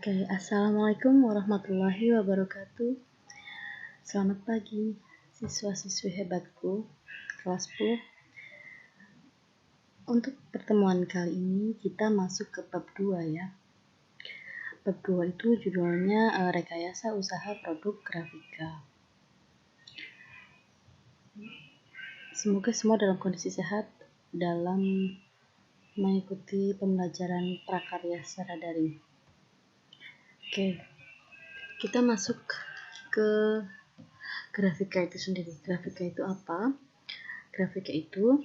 Oke, Assalamualaikum warahmatullahi wabarakatuh. Selamat pagi, siswa-siswi hebatku, kelas 10. Untuk pertemuan kali ini kita masuk ke bab 2 ya. Bab 2 itu judulnya Rekayasa Usaha Produk Grafika. Semoga semua dalam kondisi sehat dalam mengikuti pembelajaran prakarya secara daring. Oke, kita masuk ke grafika itu sendiri. Grafika itu apa? Grafika itu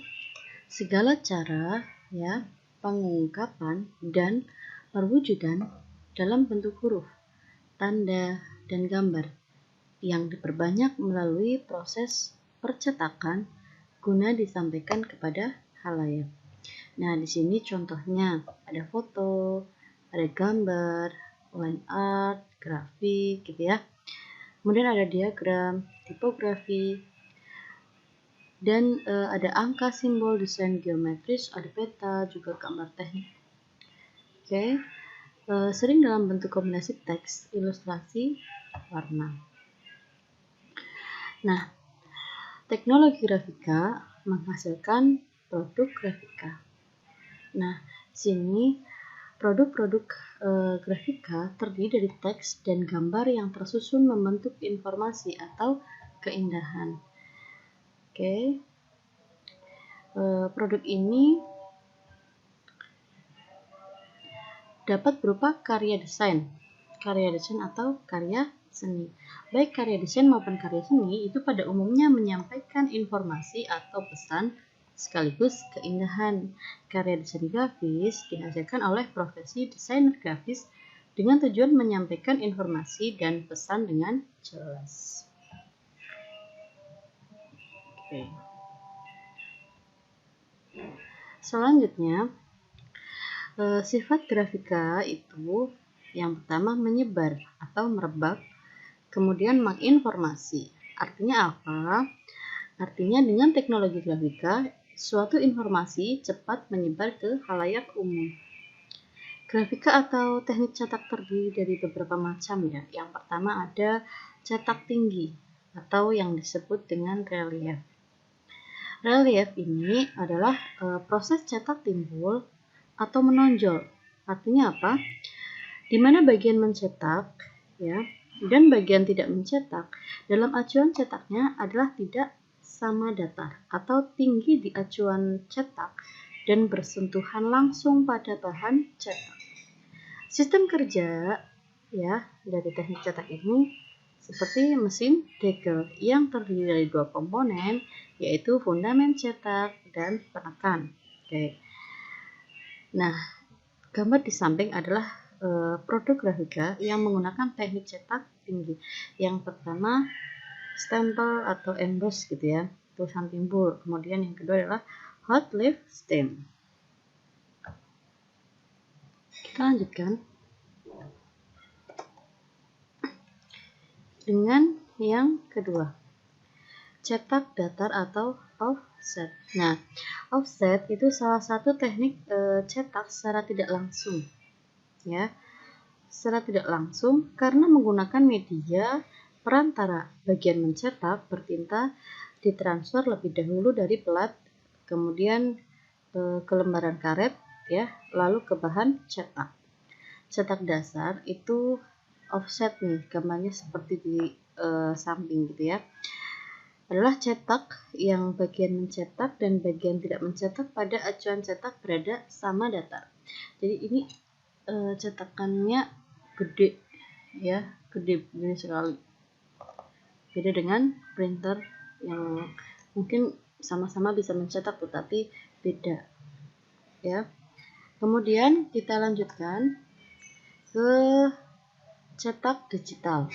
segala cara ya pengungkapan dan perwujudan dalam bentuk huruf, tanda, dan gambar yang diperbanyak melalui proses percetakan guna disampaikan kepada khalayak. Nah, di sini contohnya ada foto, ada gambar, line art, grafik gitu ya. Kemudian ada diagram, tipografi, dan ada angka, simbol, desain geometris, ada peta, juga gambar teknik. Oke, sering dalam bentuk kombinasi teks, ilustrasi, warna. Nah, teknologi grafika menghasilkan produk grafika. Nah, sini produk-produk grafika terdiri dari teks dan gambar yang tersusun membentuk informasi atau keindahan. Oke, produk ini dapat berupa karya desain atau karya seni. Baik karya desain maupun karya seni itu pada umumnya menyampaikan informasi atau pesan sekaligus keindahan. Karya desain grafis dihasilkan oleh profesi desainer grafis dengan tujuan menyampaikan informasi dan pesan dengan jelas. Oke. Selanjutnya, sifat grafika itu yang pertama menyebar atau merebak, kemudian menginformasi. Artinya apa? Artinya dengan teknologi grafika, suatu informasi cepat menyebar ke khalayak umum. Grafika atau teknik cetak terdiri dari beberapa macam ya. Yang pertama ada cetak tinggi atau yang disebut dengan relief. Relief ini adalah proses cetak timbul atau menonjol. Artinya apa? Di mana bagian mencetak ya dan bagian tidak mencetak dalam acuan cetaknya adalah tidak sama datar atau tinggi di acuan cetak dan bersentuhan langsung pada bahan cetak. Sistem kerja ya dari teknik cetak ini seperti mesin Degel yang terdiri dari dua komponen, yaitu fundamen cetak dan penekan. Oke. Nah, gambar di samping adalah produk grafika yang menggunakan teknik cetak tinggi. Yang pertama stempel atau emboss gitu ya, tulisan timbul. Kemudian yang kedua adalah hot leaf stamp. Kita lanjutkan dengan yang kedua, cetak datar atau offset. Nah, offset itu salah satu teknik cetak secara tidak langsung ya, secara tidak langsung karena menggunakan media perantara. Bagian mencetak bertinta ditransfer lebih dahulu dari pelat, kemudian ke lembaran karet ya, lalu ke bahan cetak. Cetak dasar itu offset nih, gambarnya seperti di samping gitu ya. Adalah cetak yang bagian mencetak dan bagian tidak mencetak pada acuan cetak berada sama datar. Jadi ini cetakannya gede ya, gede sekali. Beda dengan printer yang mungkin sama-sama bisa mencetak tetapi beda ya. Kemudian kita lanjutkan ke cetak digital.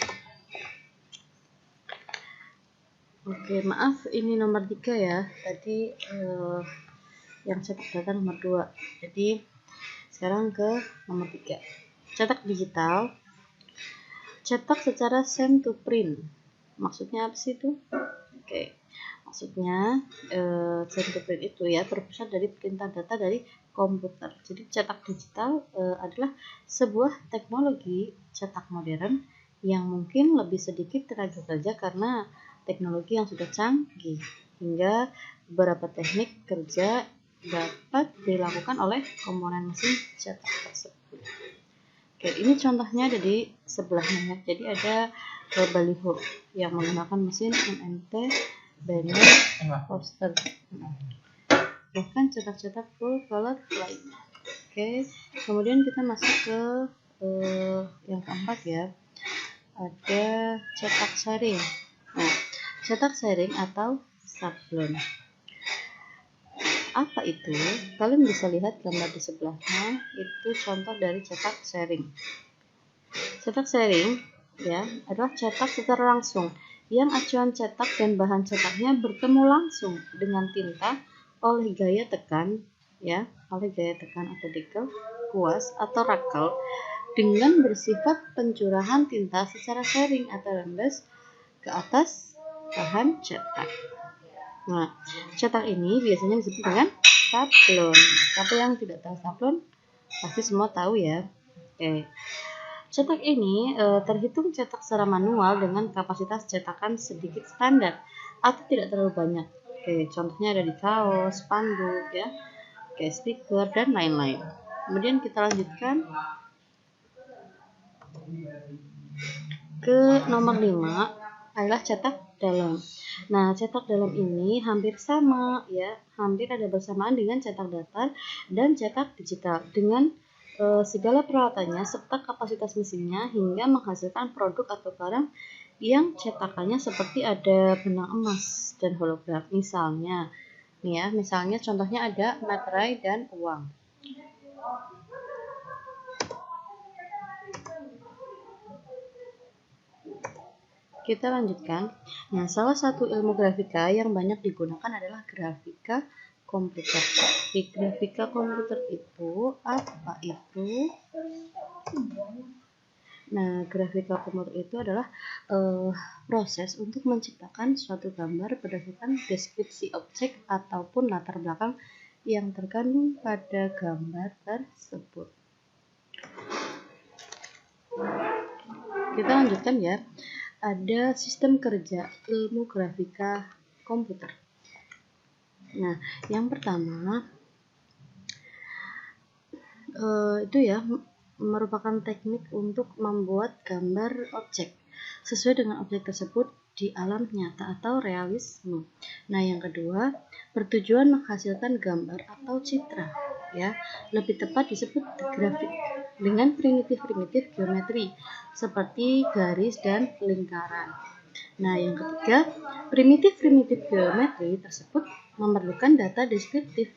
Oke, maaf ini nomor 3 ya. Tadi yang cetak data nomor 2. Jadi sekarang ke nomor 3. Cetak digital. Cetak secara send to print. Maksudnya apa sih itu? Oke. Maksudnya circuit breaker itu ya berpusat dari perintah data dari komputer. Jadi cetak digital adalah sebuah teknologi cetak modern yang mungkin lebih sedikit tenaga kerja karena teknologi yang sudah canggih, hingga beberapa teknik kerja dapat dilakukan oleh komponen mesin cetak tersebut. Oke, ini contohnya ada di sebelahnya. Jadi ada baliho yang menggunakan mesin MMT, banner, poster, bahkan cetak-cetak full color lainnya. Oke, kemudian kita masuk ke yang keempat ya. Ada cetak sharing. Nah, cetak sharing atau sablon. Apa itu? Kalian bisa lihat gambar di sebelahnya, itu contoh dari cetak sharing. Cetak sharing ya adalah cetak secara langsung yang acuan cetak dan bahan cetaknya bertemu langsung dengan tinta oleh gaya tekan atau dekel, kuas atau rakel dengan bersifat pencurahan tinta secara sharing atau rembes ke atas bahan cetak. Nah, cetak ini biasanya disebut dengan sablon. Siapa yang tidak tahu sablon? Pasti semua tahu ya. Oke. Cetak ini terhitung cetak secara manual dengan kapasitas cetakan sedikit standar atau tidak terlalu banyak. Oke, contohnya ada di kaos, spanduk ya, kayak stiker dan lain-lain. Kemudian kita lanjutkan ke nomor 5 adalah cetak dalam. Nah, cetak dalam ini hampir sama ya, hampir ada bersamaan dengan cetak datar dan cetak digital dengan segala peralatannya serta kapasitas mesinnya hingga menghasilkan produk atau barang yang cetakannya seperti ada benang emas dan hologram. Misalnya, nih ya, misalnya contohnya ada materai dan uang. Kita lanjutkan. Nah, salah satu ilmu grafika yang banyak digunakan adalah grafika komputer. Di grafika komputer itu apa itu? Nah, grafika komputer itu adalah proses untuk menciptakan suatu gambar berdasarkan deskripsi objek ataupun latar belakang yang terkandung pada gambar tersebut. Kita lanjutkan ya. Ada sistem kerja ilmu grafika komputer. Nah, yang pertama itu ya merupakan teknik untuk membuat gambar objek sesuai dengan objek tersebut di alam nyata atau realisme. Nah, yang kedua bertujuan menghasilkan gambar atau citra ya, lebih tepat disebut grafik dengan primitif-primitif geometri seperti garis dan lingkaran. Nah, yang ketiga, primitif-primitif geometri tersebut memerlukan data deskriptif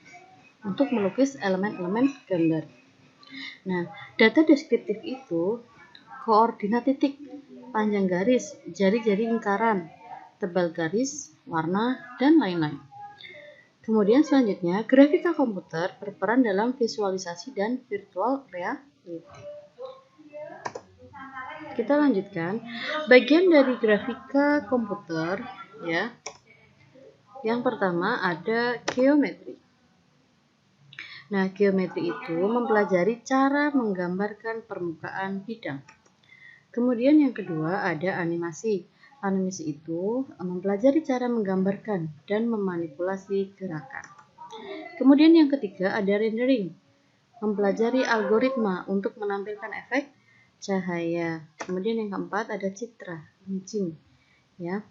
untuk melukis elemen-elemen gambar. Nah, data deskriptif itu koordinat titik, panjang garis, jari-jari lingkaran, tebal garis, warna, dan lain-lain. Kemudian selanjutnya, grafika komputer berperan dalam visualisasi dan virtual reality. Kita lanjutkan. Bagian dari grafika komputer ya. Yang pertama ada geometri. Nah, geometri itu mempelajari cara menggambarkan permukaan bidang. Kemudian yang kedua ada animasi. Animasi itu mempelajari cara menggambarkan dan memanipulasi gerakan. Kemudian yang ketiga ada rendering. Mempelajari algoritma untuk menampilkan efek cahaya. Kemudian yang keempat ada citra, imaging, ya,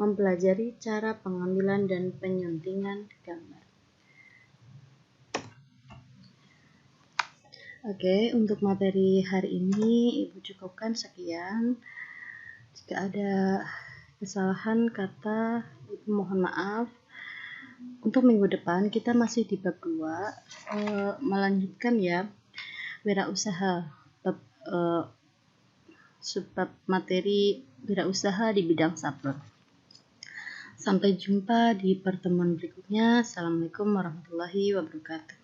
mempelajari cara pengambilan dan penyuntingan gambar. Oke, untuk materi hari ini Ibu cukupkan sekian. Jika ada kesalahan kata, Ibu mohon maaf. Untuk minggu depan kita masih di bab 2, melanjutkan ya, wirausaha, subbab materi wirausaha di bidang sablon. Sampai jumpa di pertemuan berikutnya. Assalamualaikum warahmatullahi wabarakatuh.